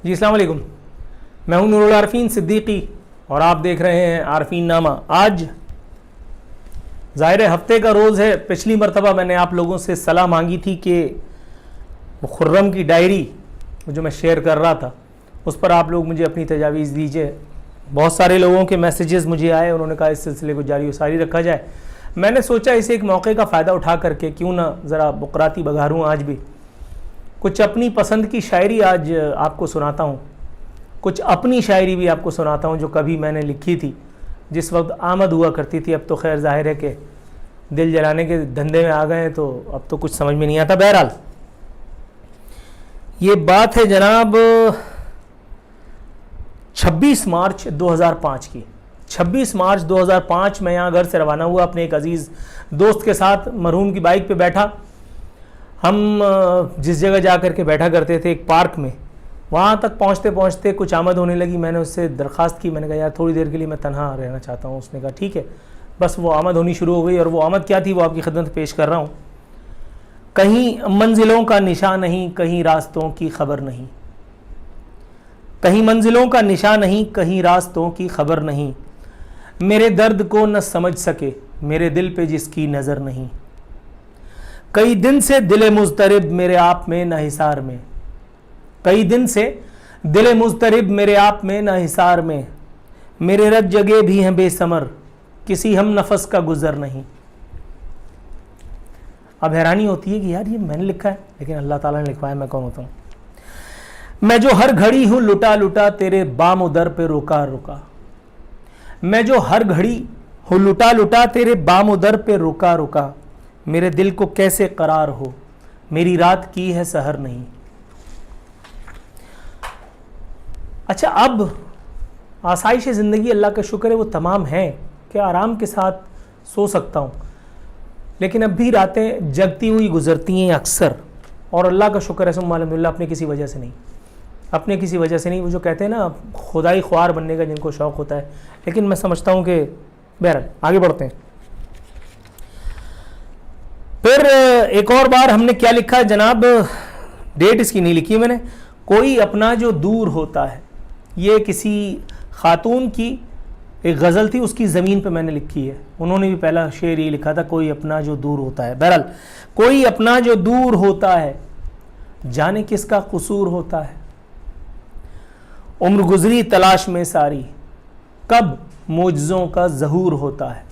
जी अस्सलाम वालेकुम। मैं हूं नूरुल आरफीन सिद्दीकी और आप देख रहे हैं आरफीन नामा। आज ज़ाहिर हफ्ते का रोज़ है। पिछली मरतबा मैंने आप लोगों से सलाह मांगी थी कि खुर्रम की डायरी जो मैं शेयर कर रहा था उस पर आप लोग मुझे अपनी तजावीज़ दीजिए। बहुत सारे लोगों के मैसेजेस मुझे आए, उन्होंने कहा इस सिलसिले को जारी व सारी रखा जाए। मैंने सोचा इसे एक मौके का फ़ायदा उठा करके क्यों ना ज़रा बुकराती बघारूँ। आज भी कुछ अपनी पसंद की शायरी आज आपको सुनाता हूँ, कुछ अपनी शायरी भी आपको सुनाता हूँ जो कभी मैंने लिखी थी जिस वक्त आमद हुआ करती थी। अब तो खैर जाहिर है कि दिल जलाने के धंधे में आ गए हैं तो अब तो कुछ समझ में नहीं आता। बहरहाल ये बात है जनाब 26 मार्च 2005 की। 26 मार्च 2005 में यहाँ घर से रवाना हुआ अपने एक अजीज़ दोस्त के साथ। मरहूम की बाइक पे बैठा। हम जिस जगह जा कर के बैठा करते थे एक पार्क में, वहाँ तक पहुँचते पहुँचते कुछ आमद होने लगी। मैंने उससे दरख्वास्त की, मैंने कहा यार थोड़ी देर के लिए मैं तन्हा रहना चाहता हूँ। उसने कहा ठीक है। बस वो आमद होनी शुरू हो गई और वो आमद क्या थी वो आपकी खिदमत पेश कर रहा हूँ। कहीं मंजिलों का निशान नहीं, कहीं रास्तों की खबर नहीं, कहीं मंजिलों का निशान नहीं, कहीं रास्तों की खबर नहीं। मेरे दर्द को न समझ सके मेरे दिल पे जिसकी नज़र नहीं। कई दिन से दिले मुज़तरिब मेरे आप में न हिसार में, कई दिन से दिले मुज़तरिब मेरे आप में न हिसार में। मेरे रत जगह भी हैं बेसमर, किसी हम नफस का गुजर नहीं। अब हैरानी होती है कि यार ये मैंने लिखा है, लेकिन अल्लाह ताला ने लिखवाया, मैं कौन होता हूँ। मैं जो हर घड़ी हूँ लुटा लुटा तेरे बाम उदर पे रुका रुका, मैं जो हर घड़ी हूँ लुटा लुटा तेरे बाम उदर पे रुका रुका। मेरे दिल को कैसे करार हो मेरी रात की है सहर नहीं। अच्छा, अब आसाइश ज़िंदगी अल्लाह का शुक्र है वो तमाम है कि आराम के साथ सो सकता हूँ, लेकिन अब भी रातें जगती हुई गुजरती हैं अक्सर। और अल्लाह का शुक्र है सुम्मा अल्हम्दुलिल्लाह अपने किसी वजह से नहीं, अपने किसी वजह से नहीं। वो जो कहते हैं ना खुदाई ख्वार बनने का जिनको शौक़ होता है। लेकिन मैं समझता हूँ कि बहरहाल आगे बढ़ते हैं। फिर एक और बार हमने क्या लिखा है जनाब, डेट इसकी नहीं लिखी मैंने। कोई अपना जो दूर होता है, ये किसी खातून की एक गज़ल थी, उसकी ज़मीन पे मैंने लिखी है। उन्होंने भी पहला शेर ये लिखा था, कोई अपना जो दूर होता है। बहरहाल कोई अपना जो दूर होता है जाने किसका कसूर होता है। उम्र गुजरी तलाश में सारी, कब मोजज़ों का ज़हूर होता है।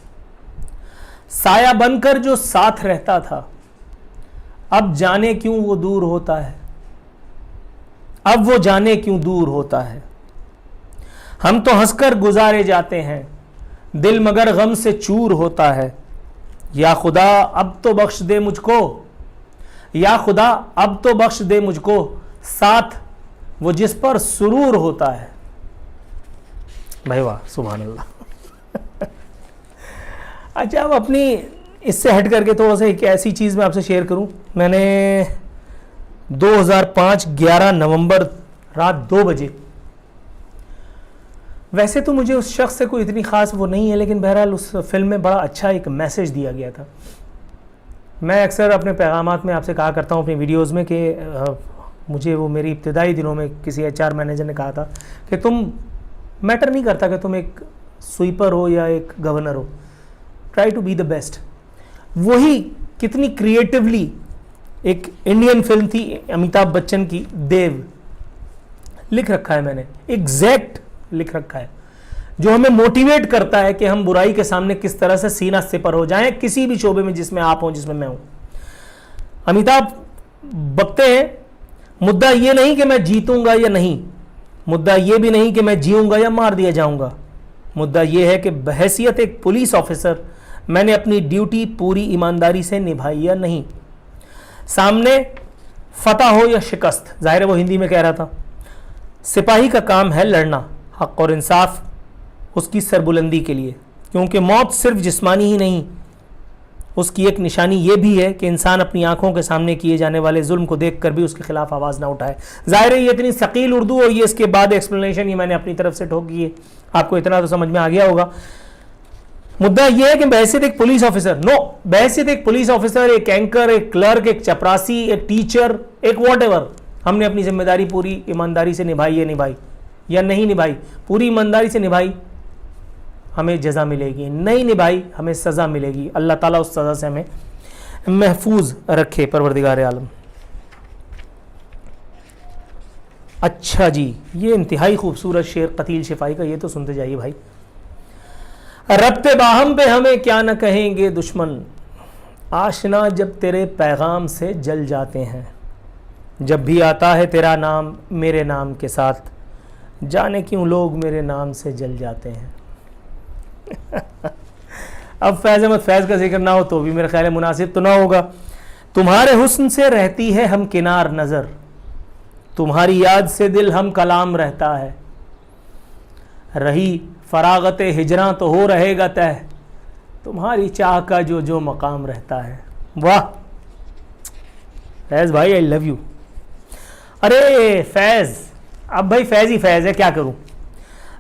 साया बनकर जो साथ रहता था अब जाने क्यों वो दूर होता है, अब वो जाने क्यों दूर होता है। हम तो हंसकर गुजारे जाते हैं दिल मगर गम से चूर होता है। या खुदा अब तो बख्श दे मुझको, या खुदा अब तो बख्श दे मुझको साथ वो जिस पर सुरूर होता है। भाई वाह, सुभान अल्लाह। अच्छा, अब अपनी इससे हट करके थोड़ा सा एक ऐसी चीज़ मैं आपसे शेयर करूं। मैंने 2005 11 नवंबर रात 2 बजे, वैसे तो मुझे उस शख्स से कोई इतनी ख़ास वो नहीं है, लेकिन बहरहाल उस फिल्म में बड़ा अच्छा एक मैसेज दिया गया था। मैं अक्सर अपने पैगामात में आपसे कहा करता हूँ अपनी वीडियोज़ में कि मुझे वो मेरी इब्तदाई दिनों में किसी HR मैनेजर ने कहा था कि तुम मैटर नहीं करता कि तुम एक स्वीपर हो या एक गवर्नर हो, try to be the best. वही कितनी क्रिएटिवली एक इंडियन फिल्म थी अमिताभ बच्चन की देव, लिख रखा है मैंने, एग्जैक्ट लिख रखा है, जो हमें मोटिवेट करता है कि हम बुराई के सामने किस तरह से सीना सिपर हो जाएं, किसी भी शोबे में जिसमें आप हो, जिसमें मैं हूं। अमिताभ बकते हैं, मुद्दा ये नहीं कि मैं जीतूंगा या नहीं, मुद्दा ये भी नहीं कि मैं जीऊंगा या मार दिया जाऊंगा। मुद्दा ये है कि बहैसियत एक पुलिस ऑफिसर मैंने अपनी ड्यूटी पूरी ईमानदारी से निभाई या नहीं। सामने फतह हो या शिकस्त, जाहिर है वो हिंदी में कह रहा था। सिपाही का काम है लड़ना हक और इंसाफ उसकी सरबुलंदी के लिए, क्योंकि मौत सिर्फ जिस्मानी ही नहीं, उसकी एक निशानी ये भी है कि इंसान अपनी आंखों के सामने किए जाने वाले जुल्म को देखकर भी उसके खिलाफ आवाज़ ना उठाए। जाहिर है ये इतनी सकील उर्दू और ये इसके बाद एक्सप्लेनेशन ये मैंने अपनी तरफ से ठोकी है, आपको इतना तो समझ में आ गया होगा। मुद्दा यह है कि बहैसियत एक पुलिस ऑफिसर, बहैसियत एक पुलिस ऑफिसर, एक एंकर, एक क्लर्क, एक चपरासी, एक टीचर, एक वॉट एवर, हमने अपनी जिम्मेदारी पूरी ईमानदारी से निभाई है, निभाई या नहीं निभाई, पूरी ईमानदारी से निभाई, हमें जज़ा मिलेगी, नहीं निभाई हमें सज़ा मिलेगी। अल्लाह ताला उस सज़ा से हमें महफूज रखे, परवरदिगार आलम। अच्छा जी, ये इंतहाई खूबसूरत शेर कतील शिफाई का, ये तो सुनते जाइए भाई। रब्ते बाहम पे हमें क्या न कहेंगे दुश्मन, आशना जब तेरे पैगाम से जल जाते हैं, जब भी आता है तेरा नाम मेरे नाम के साथ, जाने क्यों लोग मेरे नाम से जल जाते हैं। अब फैज़ अहमद फैज़ का जिक्र ना हो तो भी मेरा ख्याल है मुनासिब तो ना होगा। तुम्हारे हुस्न से रहती है हम किनार नज़र, तुम्हारी याद से दिल हम कलाम रहता है, रही फरागत हिजरा तो हो रहेगा तय, तुम्हारी चाह का जो जो मकाम रहता है। वाह फैज़ भाई, आई लव यू। अरे फैज़, अब भाई फैज़ ही फैज़ है, क्या करूं।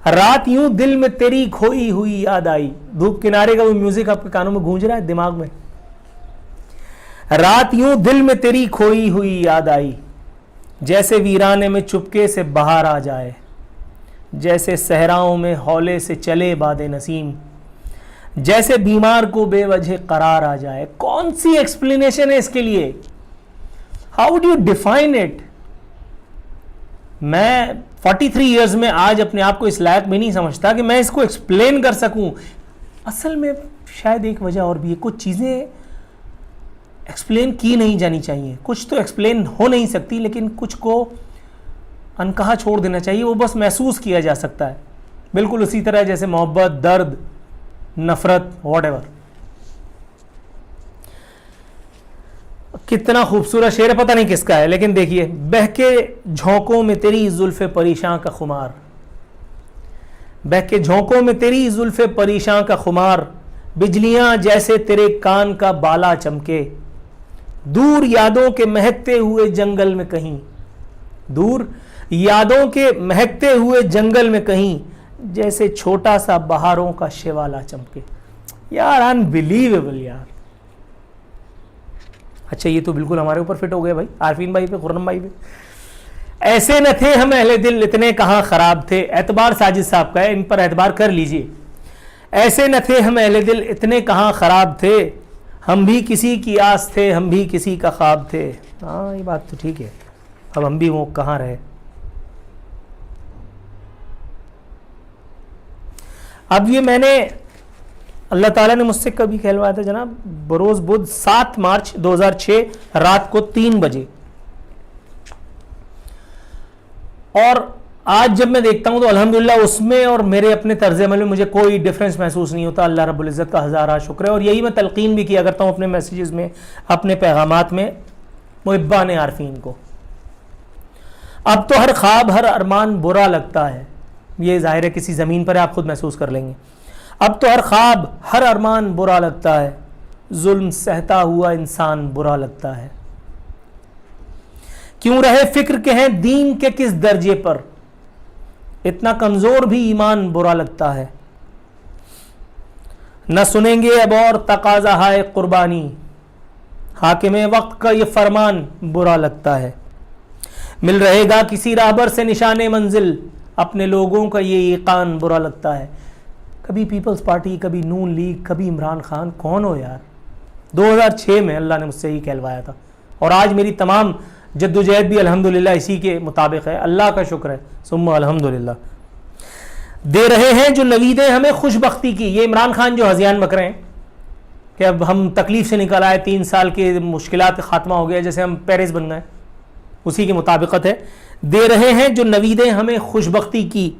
रात यूं दिल में तेरी खोई हुई याद आई, धूप किनारे का वो म्यूजिक आपके कानों में गूंज रहा है, दिमाग में। रात यूं दिल में तेरी खोई हुई याद आई, जैसे वीराने में चुपके से बाहर आ जाए, जैसे सहराओं में हौले से चले बादे नसीम, जैसे बीमार को बेवजह करार आ जाए। कौन सी एक्सप्लेनेशन है इसके लिए? How would you define it? मैं 43 इयर्स में आज अपने आप को इस लायक भी नहीं समझता कि मैं इसको एक्सप्लेन कर सकूं। असल में शायद एक वजह और भी है, कुछ चीज़ें एक्सप्लेन की नहीं जानी चाहिए, कुछ तो एक्सप्लेन हो नहीं सकती, लेकिन कुछ को अनकहा छोड़ देना चाहिए, वो बस महसूस किया जा सकता है। बिल्कुल उसी तरह जैसे मोहब्बत, दर्द, नफरत, व्हाटएवर। कितना खूबसूरत शेर है, पता नहीं किसका है, लेकिन देखिए, बहके झोंकों में तेरी जुल्फे परेशान का खुमार, बहके झोंकों में तेरी जुल्फे परेशान का खुमार, बिजलियां जैसे तेरे कान का बाला चमके, दूर यादों के महकते हुए जंगल में कहीं, दूर यादों के महकते हुए जंगल में कहीं, जैसे छोटा सा बहारों का शिवाला चमके। यार अनबिलीवेबल यार। अच्छा, ये तो बिल्कुल हमारे ऊपर फिट हो गया भाई, आरफीन भाई पे, खुर्रम भाई पे। ऐसे न थे हम अहले दिल इतने कहाँ खराब थे, एतबार साजिद साहब का है, इन पर एतबार कर लीजिए। ऐसे न थे हम अहले दिल इतने कहाँ खराब थे, हम भी किसी की आस थे, हम भी किसी का ख्वाब थे। हाँ ये बात तो ठीक है, अब हम भी वो कहाँ रहे। अब ये मैंने, अल्लाह ताला ने मुझसे कभी कहलवाया था जनाब, बरोज़ बुध 7 मार्च 2006 रात को 3 बजे, और आज जब मैं देखता हूं तो अल्हम्दुलिल्लाह उसमें और मेरे अपने तर्ज अमल में मुझे कोई डिफरेंस महसूस नहीं होता। अल्लाह रब्बुल इज़्ज़त का हज़ारा शुक्र है। और यही मैं तलकीन भी किया करता हूं अपने मैसेजेस में, अपने पैगामात में, मुहिब्बान आरफीन को। अब तो हर ख्वाब, हर अरमान बुरा लगता है, ये जाहिर है किसी ज़मीन पर आप खुद महसूस कर लेंगे। अब तो हर ख्वाब, हर अरमान बुरा लगता है, जुल्म सहता हुआ इंसान बुरा लगता है। क्यों रहे फिक्र के हैं दीन के किस दर्जे पर, इतना कमजोर भी ईमान बुरा लगता है। न सुनेंगे अब और तकाजा है कुर्बानी, हाकिमे वक्त का ये फरमान बुरा लगता है। मिल रहेगा किसी राहबर से निशाने मंजिल, अपने लोगों का ये ईकान बुरा लगता है। कभी पीपल्स पार्टी, कभी नून लीग, कभी इमरान खान, कौन हो यार। 2006 में अल्लाह ने मुझसे ही कहलवाया था, और आज मेरी तमाम जद्दोजहद भी अल्हम्दुलिल्लाह इसी के मुताबिक है। अल्लाह का शुक्र है, सुम्मा अल्हम्दुलिल्लाह। दे रहे हैं जो नवीदें हमें खुशबख्ती की, ये इमरान खान जो हज़ियान बक रहे हैं कि अब हम तकलीफ से निकल आए, 3 साल के मुश्किलात का खात्मा हो गया, जैसे हम पेरिस बन गए, उसी की मुताबिकत है। दे रहे हैं जो नवीदें हमें खुशबख्ती की,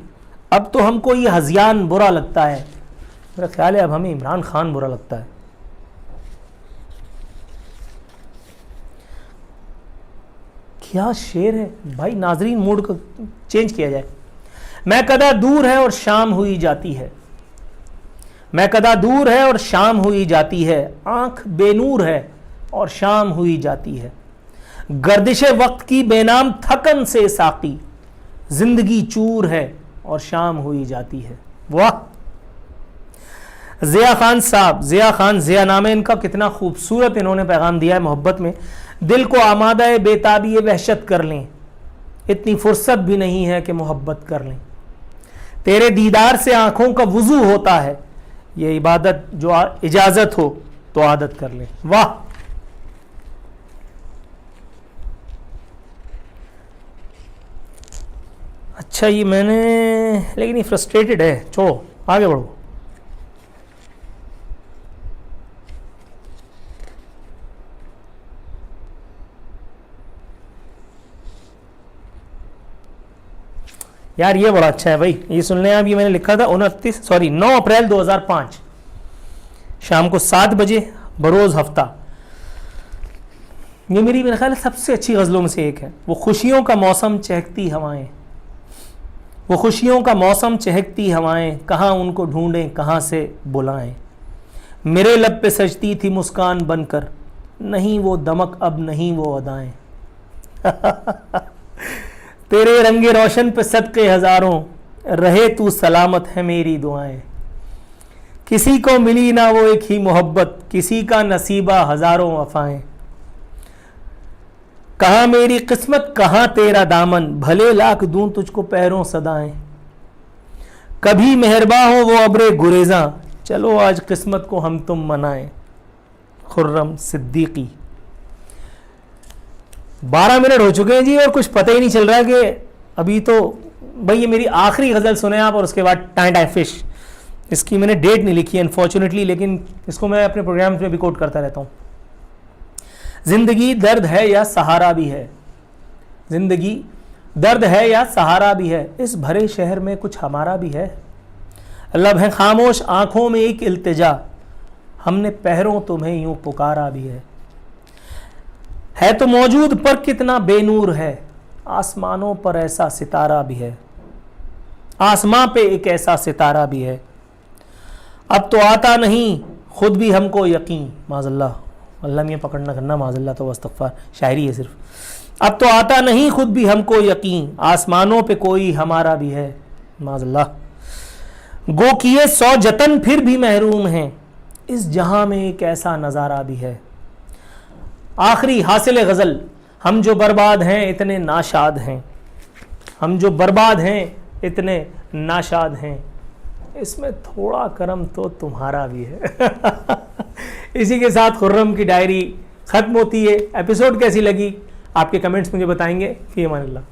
अब तो हमको ये हज़ियान बुरा लगता है। मेरा ख्याल है अब हमें इमरान खान बुरा लगता है। क्या शेर है भाई, नाजरीन मूड को चेंज किया जाए। मैं कदा दूर है और शाम हुई जाती है, मैं कदा दूर है और शाम हुई जाती है, आंख बेनूर है और शाम हुई जाती है, गर्दिश वक्त की बेनाम थकन से साकी, जिंदगी चूर है और शाम हुई जाती है। वाह, ज़िया खान साहब, ज़िया खान, ज़िया नाम है इनका, कितना खूबसूरत इन्होंने पैगाम दिया है मोहब्बत में। दिल को आमादा बेताबी वहशत कर लें, इतनी फुर्सत भी नहीं है कि मोहब्बत कर लें। तेरे दीदार से आंखों का वुजू होता है, ये इबादत जो इजाजत हो तो आदत कर लें। वाह, अच्छा ये मैंने, लेकिन ये फ्रस्ट्रेटेड है, छोड़ो आगे बढ़ो। यार ये बड़ा अच्छा है भाई, ये सुन लें आप। ये मैंने लिखा था 9 अप्रैल 2005 शाम को 7 बजे बरोज हफ्ता। ये मेरे ख्याल सबसे अच्छी गज़लों में से एक है। वो खुशियों का मौसम चहकती हवाएं, वो खुशियों का मौसम चहकती हवाएं, कहाँ उनको ढूंढें कहाँ से बुलाएं। मेरे लब पे सजती थी मुस्कान बनकर, नहीं वो दमक अब नहीं वो अदाएं। तेरे रंगे रोशन पे सदके हजारों, रहे तू सलामत है मेरी दुआएं। किसी को मिली ना वो एक ही मोहब्बत, किसी का नसीबा हजारों वफाएं। कहाँ मेरी किस्मत कहाँ तेरा दामन, भले लाख दूं तुझको पैरों सदाएं। कभी मेहरबा हो वो अब्रे गुरेजा, चलो आज किस्मत को हम तुम मनाएं। खुर्रम सिद्दीकी। 12 मिनट हो चुके हैं जी और कुछ पता ही नहीं चल रहा कि अभी तो भाई ये मेरी आखिरी गज़ल सुने आप और उसके बाद टाइम फिश। इसकी मैंने डेट नहीं लिखी अनफॉर्चुनेटली, लेकिन इसको मैं अपने प्रोग्राम में भी कोट करता रहता हूँ। जिंदगी दर्द है या सहारा भी है, जिंदगी दर्द है या सहारा भी है, इस भरे शहर में कुछ हमारा भी है। लब है खामोश आंखों में एक इल्तिजा, हमने पहरों तुम्हें यूं पुकारा भी है तो मौजूद पर कितना बेनूर है, आसमानों पर ऐसा सितारा भी है, आसमां पे एक ऐसा सितारा भी है। अब तो आता नहीं खुद भी हमको यकीन, माज़अल्लाह, अल्लाह मियां पकड़ना करना, माज़अल्लाह तो इस्तग़फ़ार, शायरी है सिर्फ। अब तो आता नहीं खुद भी हमको यकीन, आसमानों पे कोई हमारा भी है, माज़अल्लाह। गो किए 100 जतन फिर भी महरूम हैं, इस जहां में एक ऐसा नज़ारा भी है। आखिरी हासिल गज़ल, हम जो बर्बाद हैं इतने नाशाद हैं, हम जो बर्बाद हैं इतने नाशाद हैं, इसमें थोड़ा करम तो तुम्हारा भी है। इसी के साथ खुर्रम की डायरी ख़त्म होती है। एपिसोड कैसी लगी आपके कमेंट्स मुझे बताएंगे। फ़ी अमान अल्लाह।